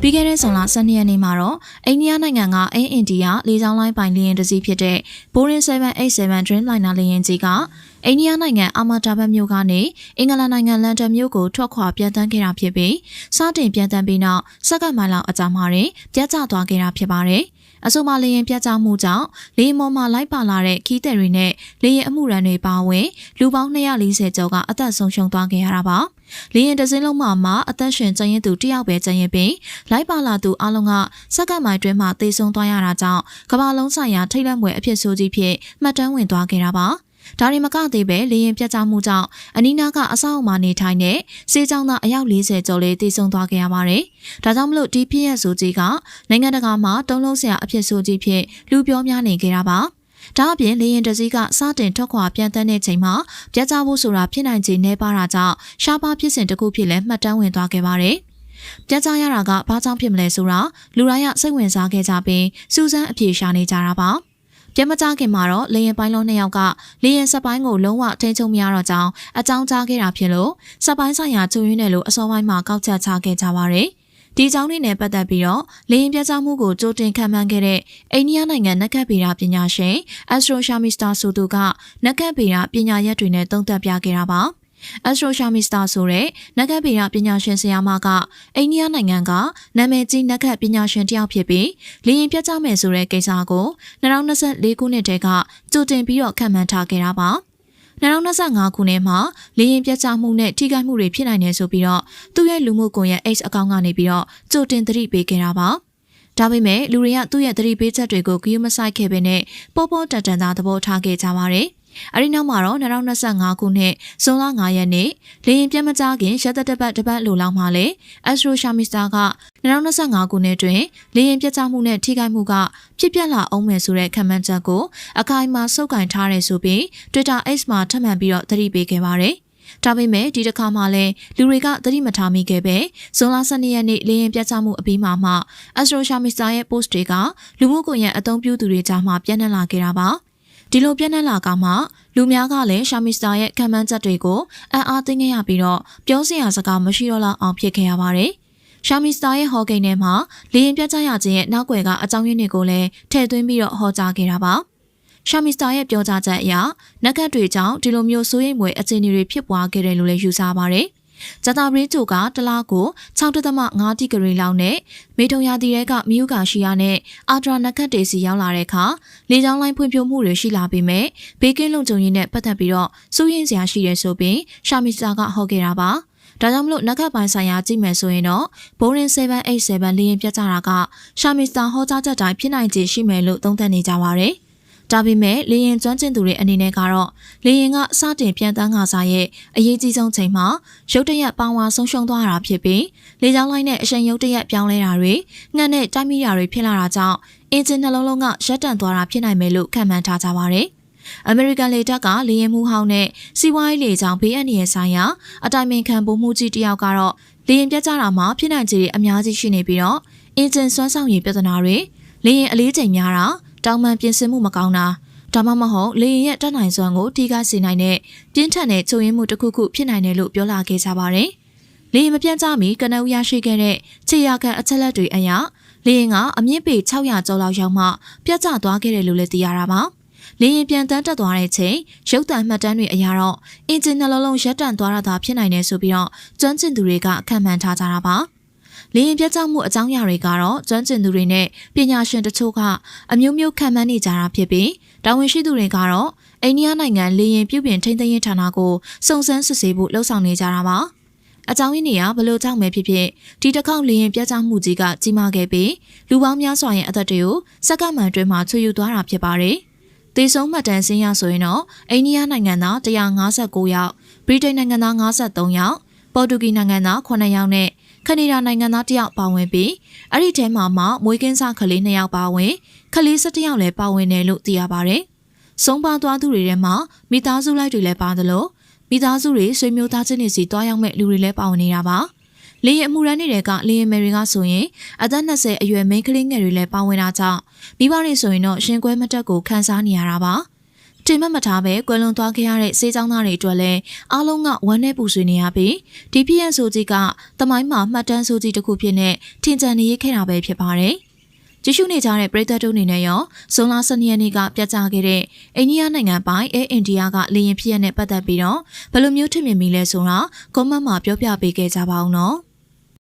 ပြီးခဲ့တဲ့ဇွန်လ12ရက်နေ့မှာတော့အိန္ဒိယနိုင်ငံကအိန္ဒိယလေကြောင်းလိုင်းပိုင်လေယာဉ်တစ်စီးဖြစ်တဲ့ Boeing 787 Dreamliner လေယာဉ်ကြီးကအိန္ဒိယနိုင်ငံအာမာတာဘတ်မြို့ကနေအင်္ဂလန်နိုင်ငံလန်ဒန်မြို့ကိုထွက်ခွာပြန်တန်းခဲ့တာဖြစ်ပြီးစတင်ပြန်တန်းပြီးနောက်စက္ကန့်ပိုင်းလောက်အကြာမှာပြတ်ကျသွားခဲ့တာဖြစ်ပါတယ်။အဆိုပါလေယာဉ်ပြတ်ကျမှုကြောင့်လေယာဉ်ပေါ်မှာလိုက်ပါလာတဲ့ခီးသည်တွေနဲ့လေယာဉ်အမှုရန်တွေပါဝင်လူပေါင်း240ကျော်ကအသက်ဆုံးရှုံးသွားခဲ့ရတာပါ။လေယာဉ်တစ်စင်းလုံးမှာအသက်ရှင်ကျန်ရင်သူတယောက်ပဲကျန်ရင်ပြီးလိုက်ပါလာသူအလုံးကစက္ကန့်ပိုင်းတွင်းမှာသေဆုံးသွားရတာကြောင့်ကမ္ဘာလုံးဆိုင်ရာထိတ်လန့်ဖွယ်အဖြစ်ဆိုးကြီးဖြစ်မှတ်တမ်းဝင်သွားခဲ့တာပါ။ဒါရင်မကသေးပဲလေရင်ပြတ်ကျမှုကြောင့်အနီးနားကအဆောက်အုံမှာနေထိုင်တဲ့စေးကြောင်းသားအယောက်40ကျော်လေးတည်ဆုံသွားခဲ့ရပါတယ်။ဒါကြောင့်မလို့ဒီဖြစ်ရဆိုကြီးကနိုင်ငံတကာမှာတုံးလုံးစရာအဖြစ်ဆိုကြီးဖြစ်လူပြောများနေခဲ့တာပါ။ဒါအပြင်လေရင်တစည်းကစတင်ထွက်ခွာပြန်တန်းတဲ့ချိန်မှာပြတ်ကျဖို့ဆိုတာဖြစ်နိုင်ခြေနေပါတာကြောင့်ရှားပါဖြစ်စဉ်တစ်ခုဖြစ်လဲမှတ်တမ်းဝင်သွားခဲ့ပါတယ်။ပြတ်ကျရတာကဘာကြောင့်ဖြစ်မလဲဆိုတာလူတိုင်းကစိတ်ဝင်စားခဲ့ကြပြီးစူးစမ်းအပြေရှာနေကြတာပါ။ပြန်မကြခင်မှာတော့လေရင်ပိုင်းလုံး2ယောက်ကလေရင်စက်ပိုင်းကိုလုံးဝထိန်းချုပ်မရတော့ကြောင်းအကြောင်းကြားခဲ့တာဖြစ်လို့စက်ပိုင်းဆိုင်ရာချုပ်ရင်းတယ်လို့အစောပိုင်းမှာကောက်ချက်ချခဲ့ကြပါရယ်ဒီအကြောင်းလေးနဲ့ပတ်သက်ပြီးတော့လေရင်ပြတ်ကျမှုကိုကြိုတင်ခံမှန်းခဲ့တဲ့အိန္ဒိယနိုင်ငံနက္ခတ်ဗေဒပညာရှင် Astro Shamista ဆိုသူကနက္ခတ်ဗေဒပညာရပ်တွေနဲ့သုံးသပ်ပြခဲ့တာပါAstro Shamista ဆိုတဲ့နက္ခတ်ဗေဒပညာရှင်ဆရာမကအိန္ဒိယနိုင်ငံကနာမည်ကြီးနက္ခတ်ပညာရှင်တစ်ယောက်ဖြစ်ပြီးလေရင်ပြတ်ကျမယ်ဆိုတဲ့ကိစ္စကို2024ခုနှစ်တည်းကကြိုတင်ပြီးတော့ခန့်မှန်းထားခဲ့တာပါ2025ခုနှစ်မှာလေရင်ပြတ်ကျမှုနဲ့ထိခိုက်မှုတွေဖြစ်နိုင်တယ်ဆိုပြီးတော့သူ့ရဲ့လူမှုကွန်ရက် X အကောင့်ကနေပြီးတော့ကြိုတင်သတိပေးခဲ့တာပါဒါပေမဲ့လူတွေကသူ့ရဲ့သတိပေးချက်တွေကိုဂရုမစိုက်ခဲ့ဘဲနဲ့ပေါ်ပေါ်တန်တန်သာသဘောထားခဲ့ကြပါတယ်အဲဒီနောက်မှာတော့2025ခုနှစ်ဇွန်လ9ရက်နေ့လေရင်ပြတ်မကျခင်ရက်သက်တစ်ပတ်လိုလောက်မှာလေ Astro Shamista က2025ခုနှစ်တွင်လေရင်ပြတ်ကျမှုနဲ့ထိခိုက်မှုကဖြစ်ပျက်လာအောင်မယ်ဆိုတဲ့ခန့်မှန်းချက်ကိုအခိုင်အမာစုပ်ကိုင်ထားတယ်ဆိုပြီး Twitter X မှာထပ်မံပြီးတော့သတိပေးခဲ့ပါတယ်။ဒါပေမဲ့ဒီတစ်ခါမှလည်းလူတွေကသတိမထားမိခဲ့ပဲဇွန်လ12ရက်နေ့လေရင်ပြတ်ကျမှုအပြီးမှာမှ Astro Shamista ရဲ့ post တွေကလူမှုကွန်ရက်အသုံးပြုသူတွေကြားမှာပြန့်နှံ့လာခဲ့တာပါ။ဒီလိုပြန့်နှံ့လာကမှလူများကလည်းရှာမီစတာရဲ့ခံမှန်းချက်တွေကိုအံ့အားသင့်ခဲ့ရပြီးတော့ပြောစရာစကားမရှိတော့လောက်အောင်ဖြစ်ခဲ့ရပါတယ်။ရှာမီစတာရဲ့ဟောကိန်းထဲမှာလေရင်ပြတ်ကျရခြင်းရဲ့နောက်ွယ်ကအကြောင်းရင်းတွေကိုလည်းထည့်သွင်းပြီးတော့ဟောကြားခဲ့တာပါ။ရှာမီစတာရဲ့ပြောကြားချက်အရနက္ခတ်တွေကြောင့်ဒီလိုမျိုးစိုးရိမ်ဖွယ်အခြေအနေတွေဖြစ်ပွားခဲ့တယ်လို့လည်းယူဆပါတယ်။ဂျာတာဘရင်းချိုကတလားကို6.5 ဒီဂရီလောက်နဲ့မေထုံရာသီတွေကမြူကာရှိယာနဲ့အာဒရာနက္ခတ်တွေစီရောက်လာတဲ့အခါလေကြောင်းလိုင်းဖွံ့ဖြိုးမှုတွေရှိလာပြီးမဲ့ဘေးကင်းလုံခြုံရေးနဲ့ပတ်သက်ပြီးတော့စိုးရိမ်စရာရှိတယ်ဆိုပြီးရှာမီစတာကဟောခဲ့တာပါဒါကြောင့်မလို့နက္ခတ်ပိုင်းဆိုင်ရာကြည့်မယ်ဆိုရင်တော့ Boeing 787 လေယာဉ်ပြတ်ကျတာကရှာမီစတာဟောကြားချက်တိုင်းဖြစ်နိုင်ခြေရှိမယ်လို့သုံးသပ်နေကြပါတယ်ဒါပေမဲ့လေရင်ကျွမ်းကျင်သူတွေအနေနဲ့ကတော့လေရင်ကစတင်ပြန်တန်းခါစားရဲ့အရေးကြီးဆုံးချိန်မှာရုတ်တရက်ပေါင်ဝါဆုံးရှုံးသွားတာဖြစ်ပြီးလေကြောင်းလိုင်းနဲ့အရှိန်ရုတ်တရက်ပြောင်းလဲတာတွေငှက်နဲ့တိုက်မိတာတွေဖြစ်လာတာကြောင့်အင်ဂျင်နှလုံးကရပ်တန့်သွားတာဖြစ်နိုင်မယ်လို့ခန့်မှန်းထားကြပါတယ်။အမေရိကန်လေတပ်ကလေရင်မှုဟောင်းနဲ့စီးပွားရေးလေကြောင်းဘေးအန္တရာယ်ဆိုင်ရာအတိုင်ပင်ခံဗိုလ်မှူးကြီးတယောက်ကတော့လေရင်ပြတ်ကျတာမှာဖြစ်နိုင်ခြေတွေအများကြီးရှိနေပြီးတော့အင်ဂျင်စွမ်းဆောင်ရည်ပြဿနာတွေလေရင်အလေးချိန်များတာတောင်ပန်ပြင်ဆင်မှုမကောင်းတာဒါမှမဟုတ်လေရင်ရဲ့တက်နိုင်စွမ်းကိုထိခိုက်စေနိုင်တဲ့ပြင်းထန်တဲ့ချုပ်ရင်းမှုတစ်ခုခုဖြစ်နိုင်တယ်လို့ပြောလာခဲ့ကြပါတယ်။လေရင်မပြတ်ကျမီကနဦးရရှိခဲ့တဲ့ခြေရာခံအချက်လက်တွေအရလေရင်ကအမြင့်ပေ600ကျော်လောက်ရောက်မှပြတ်ကျသွားခဲ့တယ်လို့လည်းသိရတာပါ။လေရင်ပြန်တန်းတက်သွားတဲ့ချိန်ရုပ်သံမှတ်တမ်းတွေအရတော့အင်ဂျင်နှလုံးရပ်တန့်သွားတာဖြစ်နိုင်တယ်ဆိုပြီးတော့ကျွမ်းကျင်သူတွေကခန့်မှန်းထားကြတာပါ။လေရင်ပြတ်ကျမှုအကြောင်းအရာတွေကတော့ကျွမ်းကျင်သူတွေနဲ့ပညာရှင်တချို့ကအမျိုးမျိုးခန့်မှန်းနေကြတာဖြစ်ပြီးတာဝန်ရှိသူတွေကတော့အိန္ဒိယနိုင်ငံလေရင်ပြုပြင်ထိန်းသိမ်းရေးဌာနကိုစုံစမ်းစစ်ဆေးဖို့လှုံ့ဆော်နေကြတာပါအကြောင်းရင်းတွေကဘလို့ကြောင့်ပဲဖြစ်ဖြစ်ဒီတစ်ခေါက်လေရင်ပြတ်ကျမှုကြီးကကြီးမားခဲ့ပြီးလူပေါင်းများစွာရဲ့အသက်တွေကိုစက္ကန့်မှန်တွင်းမှာချွေယူသွားတာဖြစ်ပါတယ်သေဆုံးမှတ်တမ်းစင်းရဆိုရင်တော့အိန္ဒိယနိုင်ငံသား159ယောက်ဗြိတိန်နိုင်ငံသား53ယောက်ပေါ်တူဂီနိုင်ငံသား9ယောက်နဲ့ကနေဒါနိုင်ငံသား1ယောက်ပါဝင်ပြီးအဲ့ဒီထဲမှာမွေးကင်းစကလေး2ယောက်ပါဝင်ကလေး17ယောက်လည်းပါဝင်တယ်လို့သိရပါတယ်။ဆုံးပါသွားသူတွေထဲမှာမိသားစုလိုက်တွေလည်းပါသလိုမိသားစုတွေဆွေမျိုးသားချင်းတွေစီတွားရောက်မဲ့လူတွေလည်းပါဝင်နေတာပါ။လေရင်အမှုရန်တွေကလေရင်မယ်တွေကဆိုရင်အသက်20အရွယ်မိန်းကလေးငယ်တွေလည်းပါဝင်တာကြောင့်မိဘတွေဆိုရင်တော့ရှင်ကွဲမတက်ကိုခန်းစားနေရတာပါ။ တင်မှတ်မထားပဲကွယ်လွန်သွားခဲ့ရတဲ့စေးကြောင်းသားတွေအတွက်လည်းအားလုံးကဝမ်းနဲ့ပူဆွေးနေရပြီးဒီဖြစ်ရဆိုကြီးကတမိုင်းမှာမှတ်တမ်းဆိုကြီးတစ်ခုဖြစ်နေထင်ကြံနေရခဲ့တာပဲဖြစ်ပါတယ်။ကြည့်ရှုနေကြတဲ့ပရိသတ်တို့အနေနဲ့ရောဇွန်လ12ရက်နေ့ကပြတ်ကျခဲ့တဲ့အိန္ဒိယနိုင်ငံပိုင်အိန္ဒိယကလေယာဉ်ဖြစ်ရနဲ့ပတ်သက်ပြီးတော့ဘယ်လိုမျိုးထင်မြင်မိလဲဆိုတာကွန်မန့်မှာပြောပြပေးခဲ့ကြပါဦးနော်။